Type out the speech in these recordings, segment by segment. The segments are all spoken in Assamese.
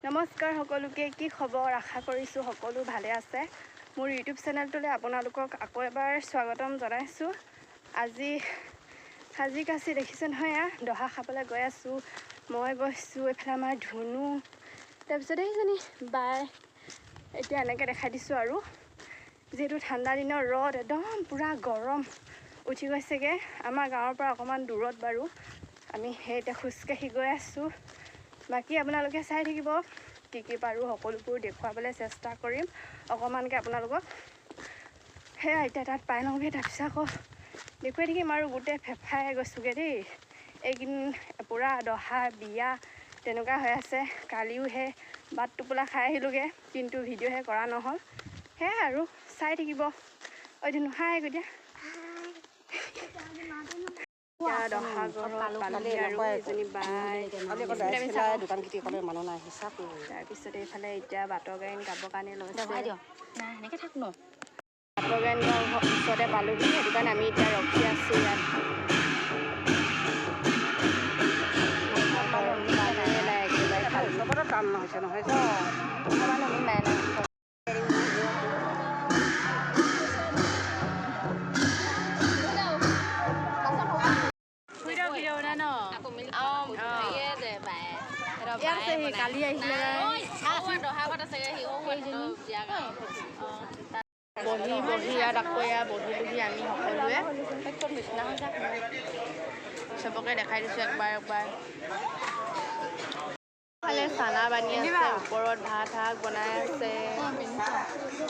নমস্কাৰ সকলোকে, কি খবৰ? আশা কৰিছোঁ সকলো ভালে আছে। মোৰ ইউটিউব চেনেলটোলৈ আপোনালোকক আকৌ এবাৰ স্বাগতম জনাইছোঁ। আজি সাজি কাচি দেখিছে নহয়, দহা খাবলৈ গৈ আছোঁ। মই গৈছোঁ এইফালে আমাৰ ধুনু, তাৰপিছত এইজনী বাই। এতিয়া এনেকৈ দেখাই দিছোঁ আৰু যিহেতু ঠাণ্ডা দিনৰ ৰ'দ একদম পূৰা গৰম উঠি গৈছেগৈ। আমাৰ গাঁৱৰ পৰা অকণমান দূৰত বাৰু, আমি সেই এতিয়া খোজকাঢ়ি গৈ আছোঁ। বাকী আপোনালোকে চাই থাকিব, কি পাৰোঁ সকলোবোৰ দেখুৱাবলৈ চেষ্টা কৰিম অকণমানকৈ আপোনালোকক। সেয়া এতিয়া তাত পাই লওঁগৈ, তাৰপিছত আকৌ দেখুৱাই থাকিম আৰু গোটেই ফেফাই গৈছোঁগৈ দেই। এইকেইদিন পূৰা দহা বিয়া তেনেকুৱা হৈ আছে। কালিও সেই বাট টোপোলা খাই আহিলোঁগৈ, কিন্তু ভিডিঅ'হে কৰা নহ'ল। সেয়াই আৰু চাই থাকিব। ঐ ধুনু হাই গৈ দিয়া। দহা ঘৰত পালোহি আৰু এজনী বাই। তাৰপিছত এইফালে এতিয়া বাটৰ গাড়ী গাবৰ কাৰণে লৈছে। বাটৰ গাড়ী ওচৰতে পালোহি, সেইটো কাৰণে আমি এতিয়া ৰখি আছোঁ ইয়াত। টান নহৈছে নহয় কালি আহিছিলে বহি ইয়াত আকৌ বহি আমি সকলোৱে চবকে দেখাই দিছোঁ একবাৰ। ফালে চানা বানি আছে, ওপৰত ভাত বনাই আছে।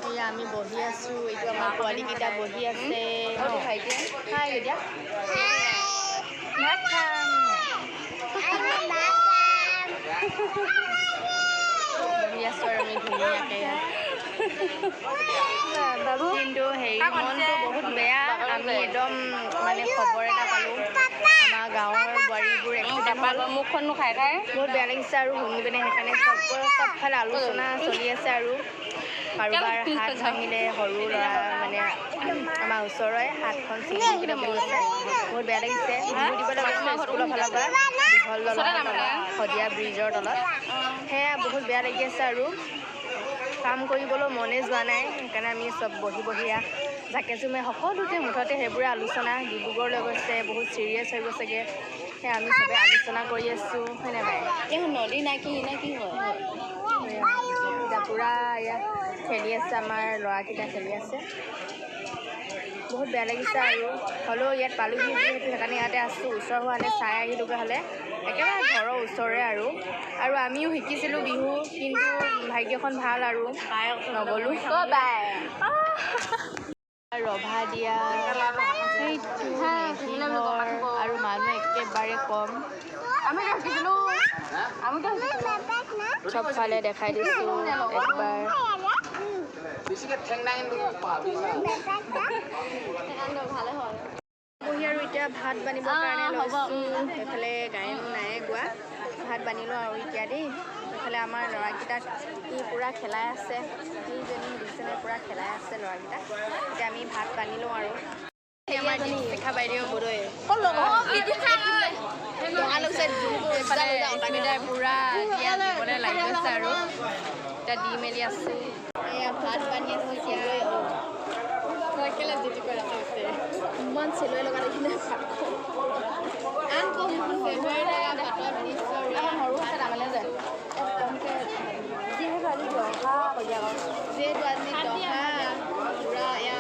এয়া আমি বহি আছোঁ, এইটো আমাৰ পোৱালীকেইটা বহি আছে। খাই এতিয়া ভাত খাম। বহি আছোঁ আৰু আমি ধুনীয়াকৈ ইয়াত। কিন্তু হেৰি মনটো বহুত বেয়া। আমি একদম মানে খবৰ এটা পালোঁ, আমাৰ গাঁৱৰ বোৱাৰীবোৰ এক্সিডেণ্ট হ'ল। মুখখনো খাই বহুত বেয়া লাগিছে আৰু শুনি পিনে। সেইকাৰণে চবফালে আলোচনা চলি আছে আৰু কাৰোবাৰ হাত ভাঙিলে, সৰু ল'ৰা মানে আমাৰ ওচৰৰে হাতখন ছিঙি গৈছে। বহুত বেয়া লাগিছে। বিহু দিবলৈ গৈছিলোঁ স্কুলৰ ফালৰ পৰা, দীঘল দলঙৰ তলত, শদিয়া ব্ৰিজৰ তলত। সেয়া বহুত বেয়া লাগি আছে আৰু কাম কৰিবলৈ মনে যোৱা নাই। সেইকাৰণে আমি চব বহি জাকে জুমে সকলোতে মুঠতে সেইবোৰে আলোচনা। ডিব্ৰুগড়লৈ গৈছে, বহুত ছিৰিয়াছ হৈ গৈছেগৈ। সেয়া আমি চবে আলোচনা কৰি আছোঁ, হয়নে নাই? নদী নাই কি হয় এতিয়া পূৰা ইয়াত খেলি আছে, আমাৰ ল'ৰাকেইটা খেলি আছে। বহুত বেয়া লাগিছে আৰু হ'লেও ইয়াত পালোহি যিহেতু সেইকাৰণে ইয়াতে আছোঁ। ওচৰ হোৱানে চাই আহিলোগৈ হ'লে, একেবাৰে ঘৰৰ ওচৰৰে আৰু আমিও শিকিছিলোঁ বিহু, কিন্তু ভাগ্যখন ভাল আৰু নগ'লোঁ। ৰভা দিয়া আৰু মানুহ একেবাৰে কম। চবফালে দেখাই দিছোঁ একবাৰ। বহি আৰু এতিয়া ভাত বানিবৰ কাৰণে লৈছোঁ। সেইফালে গায়নো নাই গোৱা, ভাত বানিলোঁ আৰু এতিয়া দেই। এইফালে আমাৰ ল'ৰাকেইটাক পূৰা খেলাই আছে, সেইজনী দুজনে পূৰা খেলাই আছে ল'ৰাকেইটাক। এতিয়া আমি ভাত বানি লওঁ আৰু আমাৰ দীপশিখা বাইদেউ বৰদৈ পূৰা দিবলৈ লাগি গৈছে আৰু এতিয়া দি মেলি আছোঁ। এয়া ভাত বানি আছোঁ। ইমান চেলুৱে লগা দেখিলে ভাত সৰু আছে তাৰমানে যে যিহেতু আজি দহা পূৰা এয়া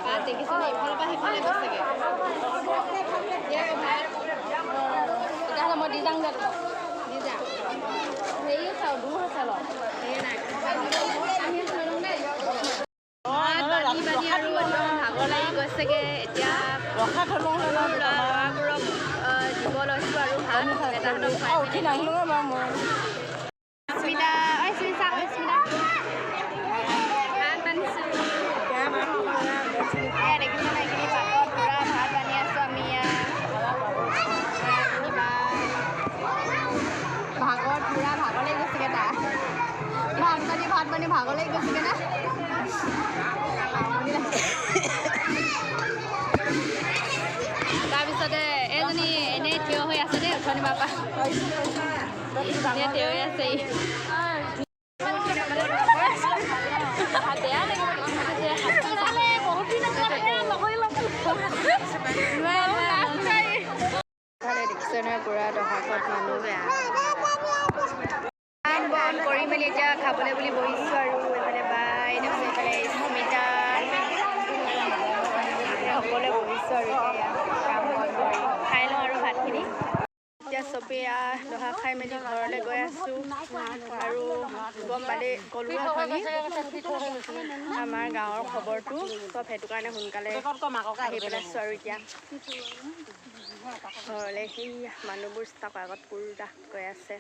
ভাত দেখিছোঁ নে? ইফালৰ পৰা সিফালে গৈছেগৈ। তেতিয়াহ'লে মই দি যাওঁ দে, দি যাম। হেৰি চাওঁ দূৰ হৈছে অলপ, হেৰি নাই বানি আৰু একদম ভাগৰ লাগি গৈছেগৈ। এতিয়া ল'ৰাবোৰক দিব লৈছোঁ আৰু ভাত এটাহঁতক উঠি নাহিলোঁ বাৰু মই। স্মিতা স্মিতা ভাত বান্ধিছোঁ। দেখিছে নাই? এইখিনি পাতত পূৰা ভাত বানি আছোঁ আমি ইয়াত। ভাগৰ লাগি গৈছেগৈ তাৰ। ভাত বানি ভাগৰ লাগি গৈছেগৈ না। বাবা তেৱে আছে বেয়া দেখিছে নহয় পুৰা দহকত মানুহ বেয়া কাম বন কৰি মেলি এতিয়া খাবলৈ বুলি বহিছোঁ আৰু এইফালে বাই তাৰপিছত এইফালে স্মিতা সকলোৱে বহিছোঁ আৰু এতিয়া কাম বন কৰি খাই লওঁ আৰু ভাতখিনি এতিয়া চবেই দহা খাই মেলি ঘৰলৈ গৈ আছোঁ আৰু গম পালে ক'লোঁ আপুনি আমাৰ গাঁৱৰ খবৰটো চব সেইটো কাৰণে সোনকালে আহি পেলাইছোঁ আৰু এতিয়া ঘৰলৈ সেই মানুহবোৰ ষ্টক আগত পুৰা গৈ আছে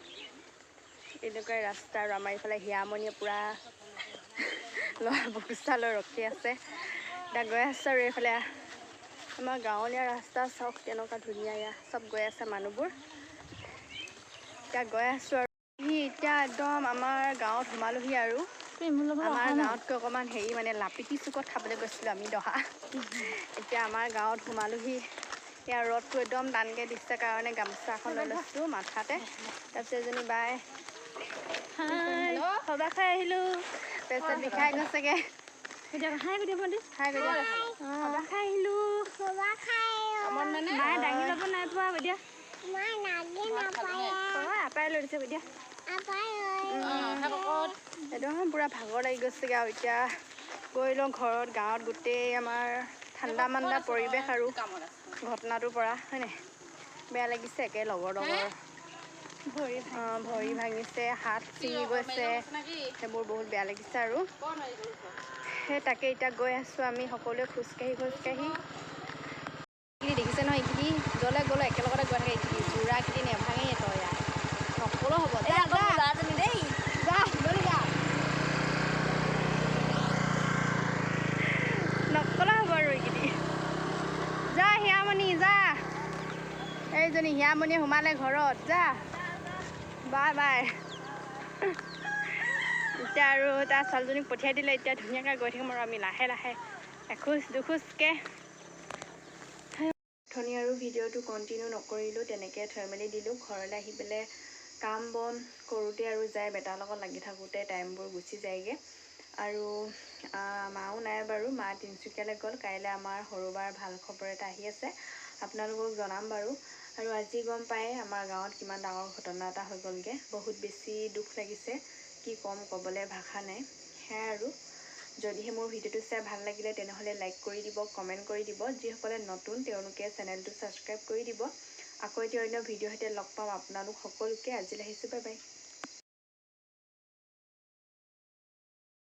এনেকুৱাই ৰাস্তা আৰু আমাৰ এইফালে হিয়ামণিয়ে পূৰা ল'ৰা বকুচালৈ ৰখি আছে এতিয়া গৈ আছে আৰু এইফালে আমাৰ গাঁৱলীয়া ৰাস্তা চাওক কেনেকুৱা ধুনীয়া ইয়াত চব গৈ আছে মানুহবোৰ এতিয়া গৈ আছোঁ আৰু এতিয়া একদম আমাৰ গাঁৱত সোমালোহি আৰু আমাৰ গাঁৱতকৈ অকণমান হেৰি মানে লাপিতি চুকত খাবলৈ গৈছিলোঁ আমি দহা এতিয়া আমাৰ গাঁৱত সোমালোহি ইয়াৰ ৰ'দটো একদম টানকৈ দিছে কাৰণে গামোচা এখন লৈ লৈছোঁ মাথাতে তাৰপিছত এজনী বাই সবা খাই আহিলোঁ তাৰপিছত বিষাই গৈছেগৈ খাই আহিলোঁ মায়ে দাঙি ল'ব নাই পোৱা এতিয়া আপাই লৈ দিছে এতিয়া একদম পূৰা ভাগৰ লাগি গৈছেগৈ আৰু এতিয়া গৈ লওঁ ঘৰত গাঁৱত গোটেই আমাৰ ঠাণ্ডা মাণ্ডা পৰিৱেশ আৰু ঘটনাটোৰ পৰা হয়নে বেয়া লাগিছে একে লগৰ ভৰি ভাঙিছে হাত ছিঙি গৈছে সেইবোৰ বহুত বেয়া লাগিছে আৰু সেই তাকে এতিয়া গৈ আছোঁ আমি সকলোৱে খোজকাঢ়ি দেখিছে নহয় এইখিনি য'লৈ গ'লে একেলগতে গৈ থাকে এইখিনি যোৰাখিনি নেভাঙেই তই ইয়াত নকলেও হ'ব দেই নকলেও হ'ব আৰু এইখিনি যা হিয়ামণি যা এইজনী হিয়ামণিয়ে সোমালে ঘৰত যা বাই বাই এতিয়া আৰু তাৰ ছোৱালীজনীক পঠিয়াই দিলে এতিয়া ধুনীয়াকৈ গৈ থাকিম আৰু আমি লাহে লাহে এখোজ দুখোজকৈ ধনী আৰু ভিডিঅ'টো কণ্টিনিউ নকৰিলোঁ তেনেকৈ থৈ মেলি দিলোঁ ঘৰলৈ আহি পেলাই কাম বন কৰোঁতে আৰু যায় বেটাৰ লগত লাগি থাকোঁতে টাইমবোৰ গুচি যায়গৈ আৰু মাও নাই বাৰু মা তিনিচুকীয়ালৈ গ'ল কাইলৈ আমাৰ সৰুবাৰ ভাল খবৰ এটা আহি আছে আপোনালোকক জনাম বাৰু আৰু আজি গম পায় আমাৰ গাঁৱত কিমান ডাঙৰ ঘটনা এটা হৈ গ'লগৈ বহুত বেছি দুখ লাগিছে কি ক'ম ক'বলৈ ভাষা নাই সেয়াই আৰু যদিহে মোৰ ভিডিঅ'টো চাই ভাল লাগিলে তেনেহ'লে লাইক কৰি দিব কমেণ্ট কৰি দিব যিসকলে নতুন তেওঁলোকে চেনেলটো ছাবস্ক্ৰাইব কৰি দিব আকৌ এতিয়া অন্য ভিডিঅ'ৰ সৈতে লগ পাম আপোনালোক সকলোকে আজিলৈ আহিছোঁ বাই বাই